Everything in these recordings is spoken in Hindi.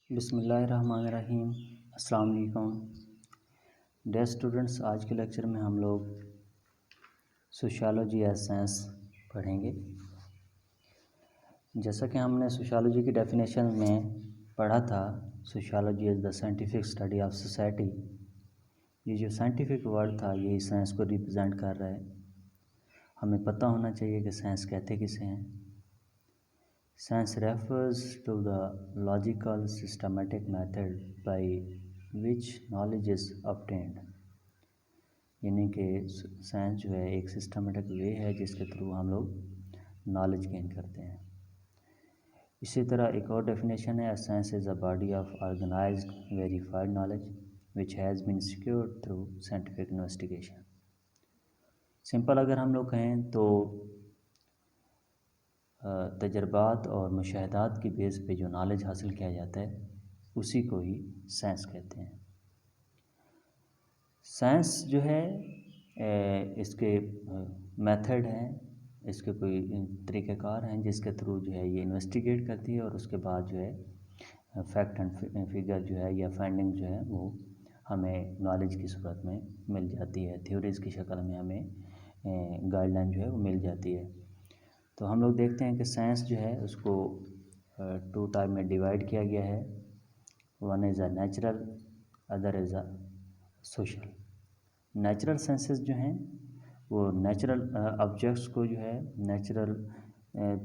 बिस्मिल्लाहिर्रहमानिर्रहीम। अस्सलाम वालेकुम। डियर स्टूडेंट्स, आज के लेक्चर में हम लोग सोशियोलॉजी एज साइंस पढ़ेंगे। जैसा कि हमने सोशियोलॉजी की डेफिनेशन में पढ़ा था, sociology is the scientific study of society. ये जो साइंटिफिक वर्ड था यही साइंस को रिप्रेजेंट कर रहा है। हमें पता होना चाहिए कि साइंस कहते किसे हैं। Science refers to the logical, systematic method by which knowledge is obtained। यानी कि साइंस जो है एक सिस्टमेटिक वे है जिसके थ्रू हम लोग नॉलेज गेन करते हैं। इसी तरह एक और डेफिनेशन है, science is a body of organised verified knowledge which has been secured through scientific investigation. Simple अगर हम लोग कहें तो तजर्बात और मुशाहदात की बेस पे जो नॉलेज हासिल किया जाता है उसी को ही साइंस कहते हैं। साइंस जो है इसके मेथड हैं, इसके कोई तरीक़ाकार हैं जिसके थ्रू जो है ये इन्वेस्टिगेट करती है और उसके बाद जो है फैक्ट एंड फिगर जो है या फाइंडिंग जो है वो हमें नॉलेज की सूरत में मिल जाती है। थ्योरीज़ की शक्ल में हमें गाइडलाइन जो है वो मिल जाती है। तो हम लोग देखते हैं कि साइंस जो है उसको टू टाइप में डिवाइड किया गया है। One is a natural, other is a social. Natural sciences जो हैं वो नेचुरल ऑब्जेक्ट्स को जो है, नेचुरल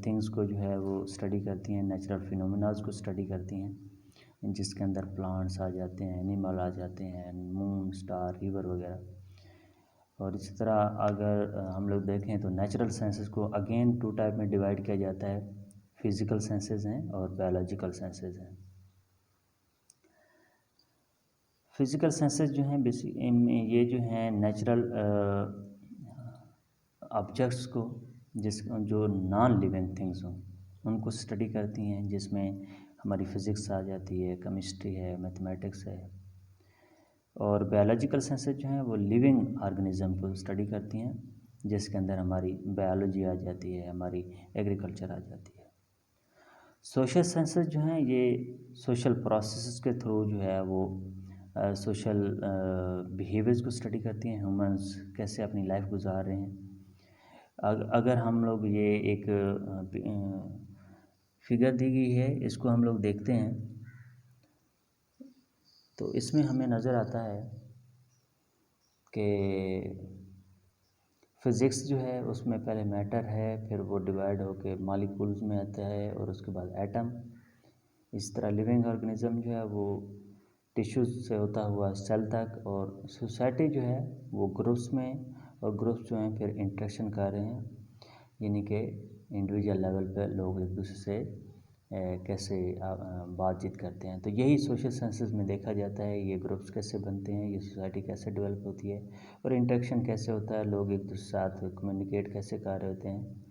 थिंग्स को जो है वो स्टडी करती हैं, नेचुरल फिनोमेनाज को स्टडी करती हैं, जिसके अंदर प्लांट्स आ जाते हैं, एनिमल आ जाते हैं, मून, स्टार, रिवर वगैरह। और इसी तरह अगर हम लोग देखें तो नेचुरल साइंसेस को अगेन टू टाइप में डिवाइड किया जाता है, फिज़िकल साइंसेस हैं और बायोलॉजिकल साइंसेस हैं। फिज़िकल साइंसेस जो हैं ये जो हैं नेचुरल ऑब्जेक्ट्स को जो नॉन लिविंग थिंग्स हों उनको स्टडी करती हैं, जिसमें हमारी फ़िज़िक्स आ जाती है, केमिस्ट्री है, मैथमेटिक्स है। और बायोलॉजिकल साइंसेज जो हैं वो लिविंग ऑर्गेनिज़म को स्टडी करती हैं, जिसके अंदर हमारी बायोलॉजी आ जाती है, हमारी एग्रीकल्चर आ जाती है। सोशल साइंसेज जो हैं ये सोशल प्रोसेसेस के थ्रू जो है वो सोशल बिहेवियर्स को स्टडी करती हैं, ह्यूमंस कैसे अपनी लाइफ गुजार रहे हैं। अगर हम लोग ये एक फिगर दी गई है, इसको हम लोग देखते हैं तो इसमें हमें नज़र आता है कि फ़िज़िक्स जो है उसमें पहले मैटर है, फिर वो डिवाइड होकर मॉलिक्यूल्स में आता है और उसके बाद एटम। इस तरह लिविंग ऑर्गेनिज़म जो है वो टिश्यूज़ से होता हुआ सेल तक, और सोसाइटी जो है वो ग्रुप्स में, और ग्रुप्स जो हैं फिर इंटरेक्शन कर रहे हैं, यानी कि इंडिविजुअल लेवल पे लोग एक दूसरे से कैसे बातचीत करते हैं। तो यही सोशल साइंसेस में देखा जाता है, ये ग्रुप्स कैसे बनते हैं, ये सोसाइटी कैसे डेवलप होती है और इंटरेक्शन कैसे होता है, लोग एक दूसरे के साथ कम्युनिकेट कैसे कर रहे होते हैं,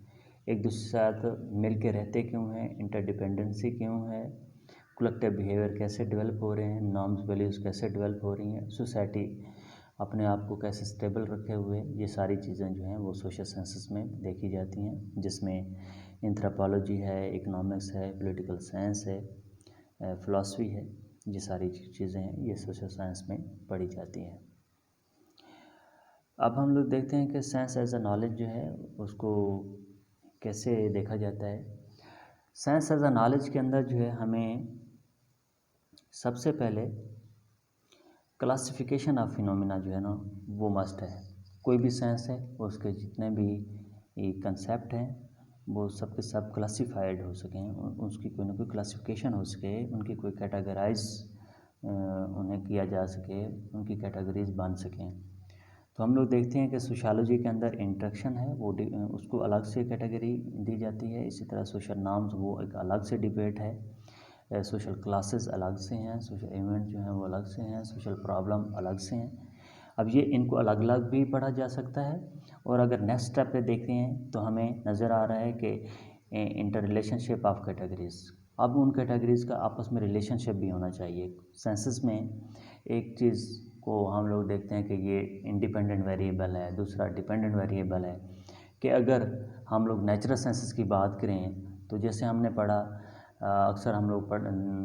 एक दूसरे के साथ मिल के रहते क्यों हैं, इंटरडिपेंडेंसी क्यों है, कलेक्टिव बिहेवियर कैसे डेवलप हो रहे हैं, नॉर्म्स वैल्यूज़ कैसे डेवलप हो रही हैं, सोसाइटी अपने आप को कैसे स्टेबल रखे हुए, ये सारी चीज़ें जो हैं वो सोशल साइंसेस में देखी जाती हैं, जिसमें एंथ्रोपोलॉजी है, इकोनॉमिक्स है, पॉलिटिकल साइंस है, फ़िलासफ़ी है। ये सारी चीज़ें हैं ये सोशल साइंस में पढ़ी जाती हैं। अब हम लोग देखते हैं कि साइंस एज अ नॉलेज जो है उसको कैसे देखा जाता है। साइंस एज अ नॉलेज के अंदर जो है हमें सबसे पहले क्लासिफिकेशन ऑफ फिनोमिना जो है ना वो मस्ट है। कोई भी साइंस है उसके जितने भी कंसेप्ट हैं वो सब के सब क्लासिफाइड हो सकें, उसकी कोई ना कोई क्लासिफिकेशन हो सके, उनकी कोई कैटेगराइज उन्हें किया जा सके, उनकी कैटेगरीज बन सकें। तो हम लोग देखते हैं कि सोशियोलॉजी के अंदर इंटरेक्शन है वो उसको अलग से कैटेगरी दी जाती है। इसी तरह सोशल नॉर्म्स वो एक अलग से डिबेट है, सोशल क्लासेस अलग से हैं, सोशल इवेंट जो हैं वो अलग से हैं, सोशल प्रॉब्लम अलग से हैं। अब ये इनको अलग अलग भी पढ़ा जा सकता है। और अगर नेक्स्ट स्टेप पे देखते हैं तो हमें नज़र आ रहा है कि इंटर रिलेशनशिप ऑफ कैटेगरीज। अब उन कैटेगरीज़ का आपस में रिलेशनशिप भी होना चाहिए। सेंसस में एक चीज़ को हम लोग देखते हैं कि ये इंडिपेंडेंट वेरिएबल है, दूसरा डिपेंडेंट वेरिएबल है। कि अगर हम लोग नेचुरल साइंसेस की बात करें तो जैसे हमने पढ़ा अक्सर हम लोग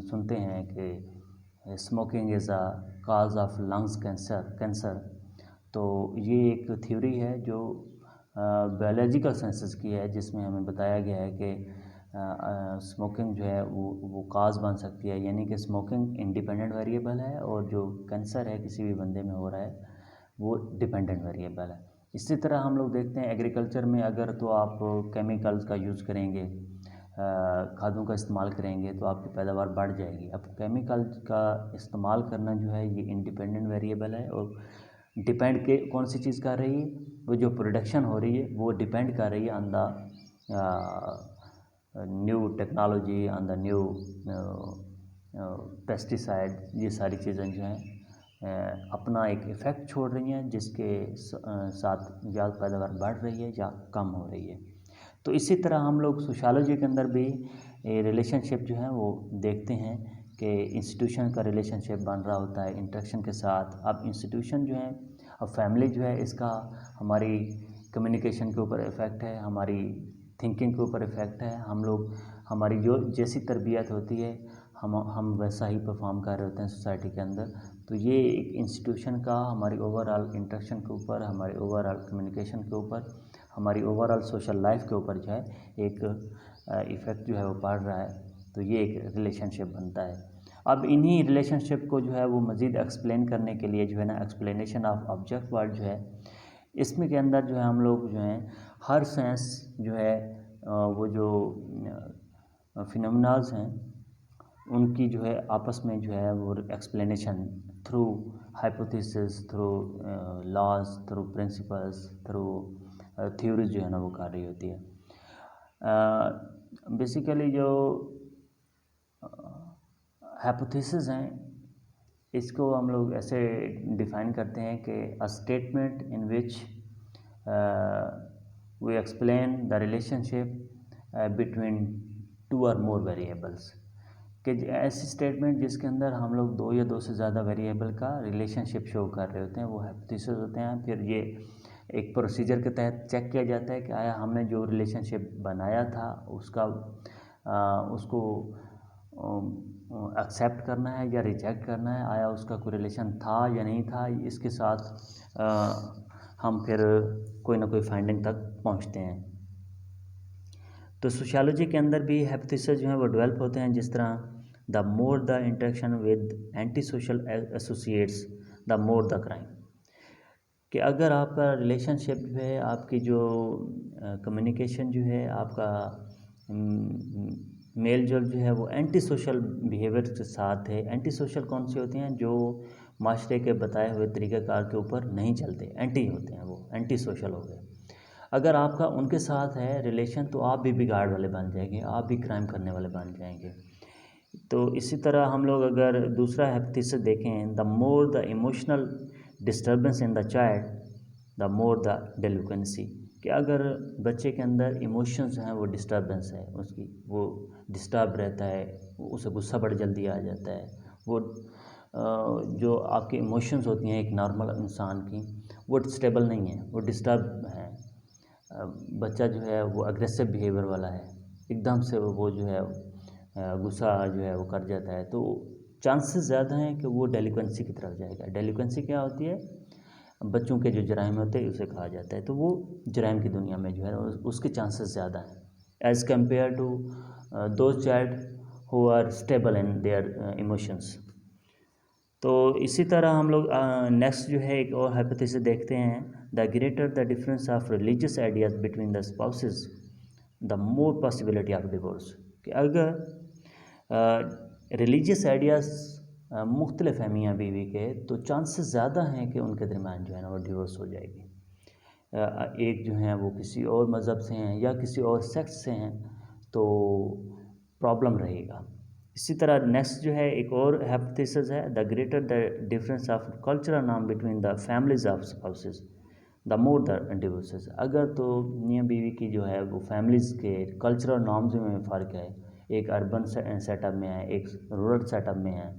सुनते हैं कि smoking is a cause of lungs cancer. तो ये एक थ्योरी है जो बायोलॉजिकल साइंसेस की है, जिसमें हमें बताया गया है कि स्मोकिंग जो है वो काज बन सकती है, यानी कि स्मोकिंग इंडिपेंडेंट वेरिएबल है और जो कैंसर है किसी भी बंदे में हो रहा है वो डिपेंडेंट वेरिएबल है। इसी तरह हम लोग देखते हैं एग्रीकल्चर में, अगर तो आप केमिकल्स का यूज़ करेंगे, खादों का इस्तेमाल करेंगे तो आपकी पैदावार बढ़ जाएगी। अब केमिकल का इस्तेमाल करना जो है ये इंडिपेंडेंट वेरिएबल है और डिपेंड के कौन सी चीज़ कर रही है, वो जो प्रोडक्शन हो रही है वो डिपेंड कर रही है on the new technology, on the new pesticide. ये सारी चीज़ें जो हैं अपना एक इफ़ेक्ट छोड़ रही हैं, जिसके साथ या पैदावार बढ़ रही है या कम हो रही है। तो इसी तरह हम लोग सोशियोलॉजी के अंदर भी रिलेशनशिप जो है वो देखते हैं कि इंस्टीट्यूशन का रिलेशनशिप बन रहा होता है इंटरेक्शन के साथ। अब इंस्टीट्यूशन जो है, अब फैमिली जो है, इसका हमारी कम्युनिकेशन के ऊपर इफ़ेक्ट है, हमारी थिंकिंग के ऊपर इफ़ेक्ट है। हम लोग, हमारी जो जैसी तरबियत होती है हम वैसा ही परफॉर्म कर रहे होते हैं सोसाइटी के अंदर। तो ये एक इंस्टीट्यूशन का हमारी ओवरऑल इंटरेक्शन के ऊपर, हमारी ओवरऑल कम्युनिकेशन के ऊपर, हमारी ओवरऑल सोशल लाइफ के ऊपर जो है एक इफ़ेक्ट जो है वो पड़ रहा है। तो ये एक रिलेशनशिप बनता है। अब इन्हीं रिलेशनशिप को जो है वो मज़ीद एक्सप्लेन करने के लिए जो है ना, एक्सप्लेनेशन ऑफ ऑब्जेक्ट वर्ड जो है, इसमें के अंदर जो है हम लोग जो है हर सेंस जो है वो जो फिनोमिनाल्स हैं उनकी जो है आपस में जो है वो explanation through hypothesis, through laws, through principles, through theories जो है ना वो कर रही होती है। बेसिकली जो हाइपोथेसिस हैं इसको हम लोग ऐसे डिफ़ाइन करते हैं कि a statement in which we explain the relationship between two और मोर वेरिएबल्स, कि ऐसी स्टेटमेंट जिसके अंदर हम लोग दो या दो से ज़्यादा वेरिएबल का रिलेशनशिप शो कर रहे होते हैं, वो हाइपोथेसिस होते हैं। फिर ये एक प्रोसीजर के तहत चेक किया जाता है कि आया हमने जो रिलेशनशिप बनाया था उसको एक्सेप्ट करना है या रिजेक्ट करना है, आया उसका कोई रिलेशन था या नहीं था। इसके साथ हम फिर कोई ना कोई फाइंडिंग तक पहुंचते हैं। तो सोशियोलॉजी के अंदर भी हाइपोथेसिस जो है वो डेवलप होते हैं, जिस तरह the more the interaction with anti social associates the more the crime, कि अगर आपका रिलेशनशिप जो है, आपकी जो कम्युनिकेशन जो है, आपका मेल जोल जो है वो एंटी सोशल बिहेवियर के साथ है। एंटी सोशल कौन सी होती हैं? जो माशरे के बताए हुए तरीक़ाकार के ऊपर नहीं चलते, एंटी होते हैं, वो एंटी सोशल हो गए। अगर आपका उनके साथ है रिलेशन तो आप भी बिगाड़ वाले बन जाएंगे, आप भी क्राइम करने वाले बन जाएंगे। तो इसी तरह हम लोग अगर दूसरा हाइपोथेसिस देखें, the more the emotional disturbance in the child the more the delinquency, कि अगर बच्चे के अंदर इमोशंस हैं वो डिस्टर्बेंस है उसकी, वो डिस्टर्ब रहता है, उसे गुस्सा बड़ी जल्दी आ जाता है, वो जो आपकी इमोशंस होती हैं एक नॉर्मल इंसान की, वो स्टेबल नहीं है, वो डिस्टर्ब है। बच्चा जो है वो अग्रेसिव बिहेवियर वाला है, एकदम से वो जो है गुस्सा जो है वो कर जाता है, तो चांसेस ज़्यादा हैं कि वो डेलिक्वेंसी की तरफ जाएगा। डेलिक्वेंसी क्या होती है? बच्चों के जो जराइम होते हैं उसे कहा जाता है। तो वो जराइम की दुनिया में जो है उसके चांसेस ज़्यादा हैं as compare to those child who are stable in their emotions. तो इसी तरह हम लोग नेक्स्ट जो है एक और हाइपोथेसिस देखते हैं, the greater the difference of religious ideas between the spouses the more possibility of divorce, कि अगर रिलीजियस आइडियाज़ मुख्तलिफ हैं मियाँ बीवी के, तो चांसेस ज़्यादा हैं कि उनके दरमियान जो है ना वो डिवोर्स हो जाएगी। एक जो हैं वो किसी और मज़हब से हैं या किसी और सेक्स से हैं तो प्रॉब्लम रहेगा। इसी तरह नेक्स्ट जो है एक और हाइपोथेसिस है, the greater the difference of cultural norm between the families of spouses the more the divorces, अगर तो मियाँ बीवी की जो है वो फैमिलीज़ के कल्चरल नॉर्म्स में फ़र्क है, एक अर्बन सेटअप में है, एक रूरल सेटअप में है,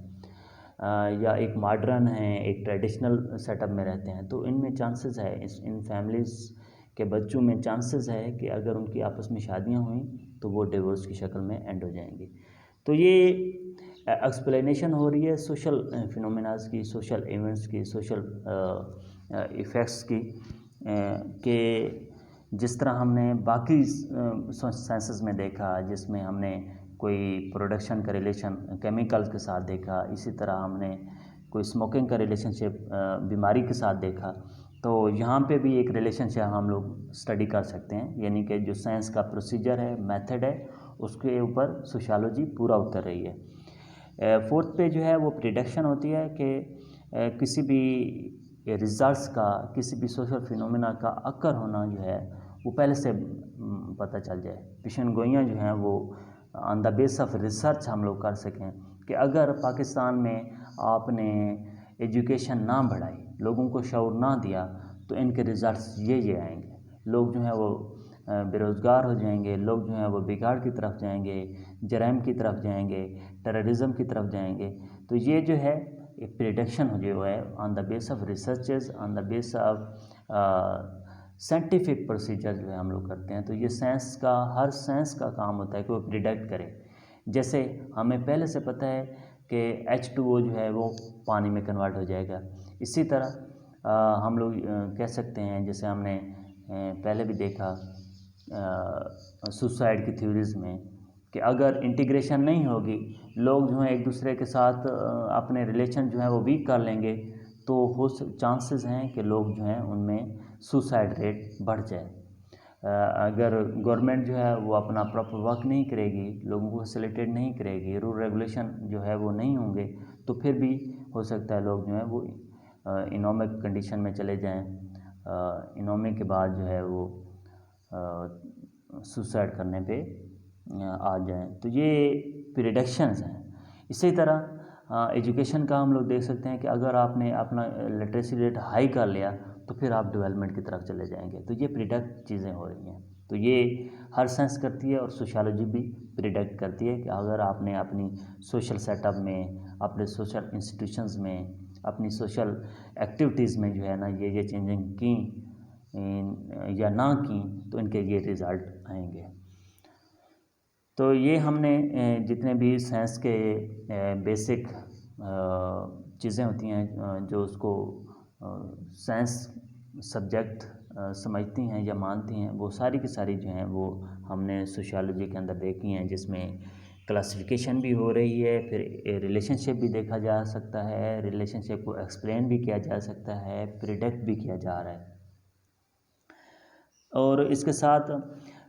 या एक मॉडर्न है, एक ट्रेडिशनल सेटअप में रहते हैं, तो इनमें चांसेस है, इन फैमिलीज़ के बच्चों में चांसेस है कि अगर उनकी आपस में शादियां हुई तो वो डिवोर्स की शक्ल में एंड हो जाएंगी। तो ये एक्सप्लेनेशन हो रही है सोशल फिनोमेनास की, सोशल इवेंट्स की, सोशल इफ़ेक्ट्स की, कि जिस तरह हमने बाकी साइंसेस में देखा, जिसमें हमने कोई प्रोडक्शन का रिलेशन केमिकल्स के साथ देखा, इसी तरह हमने कोई स्मोकिंग का रिलेशनशिप बीमारी के साथ देखा, तो यहाँ पे भी एक रिलेशनशिप हम लोग स्टडी कर सकते हैं। यानी कि जो साइंस का प्रोसीजर है, मेथड है, उसके ऊपर सोशियोलॉजी पूरा उतर रही है। फोर्थ पे जो है वो प्रिडिक्शन होती है कि किसी भी रिजल्ट्स का, किसी भी सोशल फिनोमेना का अक्कर होना जो है वो पहले से पता चल जाए, पेशन गोइयाँ जो हैं वो on the base of research हम लोग कर सकें कि अगर पाकिस्तान में आपने एजुकेशन ना बढ़ाई, लोगों को शऊर ना दिया, तो इनके रिज़ल्ट्स ये आएंगे। लोग जो हैं वो बेरोज़गार हो जाएंगे, लोग जो हैं वो बिगाड़ की तरफ जाएंगे, जराइम की तरफ जाएंगे, टेररिज्म की तरफ जाएंगे। तो ये जो है एक प्रिडिक्शन जो है on the base of researches, on the base of scientific procedure जो है हम लोग करते हैं। तो ये साइंस का, हर साइंस का काम होता है कि वो प्रिडिक्ट करे। जैसे हमें पहले से पता है कि H2O जो है वो पानी में कन्वर्ट हो जाएगा। इसी तरह हम लोग कह सकते हैं, जैसे हमने पहले भी देखा सुसाइड की थ्योरीज़ में, कि अगर इंटीग्रेशन नहीं होगी, लोग जो हैं एक दूसरे के साथ अपने रिलेशन जो है वो वीक कर लेंगे, तो हो चांसेस हैं कि लोग जो हैं उनमें सुसाइड रेट बढ़ जाए। अगर गवर्नमेंट जो है वो अपना प्रॉपर वर्क नहीं करेगी, लोगों को फैसिलिटेट नहीं करेगी, रूल रेगुलेशन जो है वो नहीं होंगे, तो फिर भी हो सकता है लोग जो हैं वो इनोमिक कंडीशन में चले जाएं, इनोमिक के बाद जो है वो सुसाइड करने पे आ जाएं। तो ये प्रिडिक्शंस हैं। इसी तरह एजुकेशन का हम लोग देख सकते हैं कि अगर आपने अपना लिटरेसी रेट हाई कर लिया, तो फिर आप डेवलपमेंट की तरफ चले जाएंगे। तो ये प्रिडिक्ट चीज़ें हो रही हैं। तो ये हर साइंस करती है और सोशियोलॉजी भी प्रिडिक्ट करती है कि अगर आपने अपनी सोशल सेटअप में, अपने सोशल इंस्टीट्यूशंस में, अपनी सोशल एक्टिविटीज़ में जो है ना ये चेंजिंग की या ना की, तो इनके ये रिज़ल्ट आएंगे। तो ये हमने जितने भी साइंस के बेसिक चीज़ें होती हैं जो उसको साइंस सब्जेक्ट समझती हैं या मानती हैं, वो सारी की सारी जो हैं वो हमने सोशियोलॉजी के अंदर देखी हैं, जिसमें क्लासिफिकेशन भी हो रही है, फिर रिलेशनशिप भी देखा जा सकता है, रिलेशनशिप को एक्सप्लेन भी किया जा सकता है, प्रिडिक्ट भी किया जा रहा है। और इसके साथ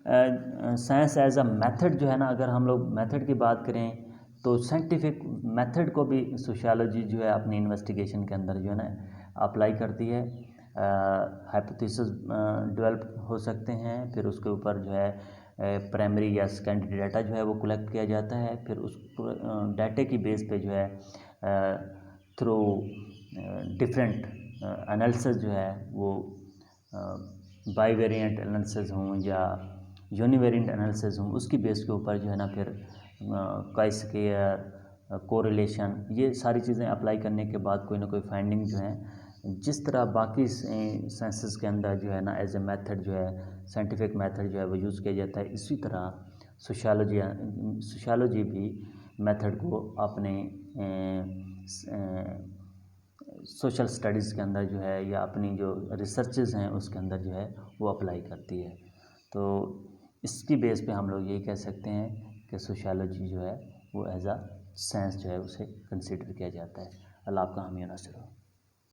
साइंस एज अ मेथड जो है ना, अगर हम लोग मेथड की बात करें, तो साइंटिफिक मेथड को भी सोशियोलॉजी जो है अपनी इन्वेस्टिगेशन के अंदर जो है ना अप्लाई करती है। हाइपोथेसिस डेवलप हो सकते हैं, फिर उसके ऊपर जो है प्राइमरी या सेकेंडरी डाटा जो है वो कलेक्ट किया जाता है, फिर उस डाटे की बेस पे जो है थ्रू डिफरेंट एनालिसिस जो है वो बाईवेरिएंट एनालिसिस हों या यूनिवेरिएंट एनालिसिस हों, उसकी बेस के ऊपर जो है ना फिर काई स्क्वायर, कोरिलेशन, ये सारी चीज़ें अप्लाई करने के बाद कोई ना कोई फाइंडिंग जो है, जिस तरह बाकी साइंसेस के अंदर जो है ना एज ए मेथड जो है, साइंटिफिक मेथड जो है वो यूज़ किया जाता है, इसी तरह सोशियोलॉजी भी मेथड को अपने सोशल स्टडीज़ के अंदर जो है या अपनी जो रिसर्चेज़ हैं उसके अंदर जो है वो अप्लाई करती है। तो इसकी बेस पे हम लोग यही कह सकते हैं कि सोशियोलॉजी जो है वो एज अ साइंस जो है उसे कंसिडर किया जाता है। अल्लाह आपका हामी नसर हो।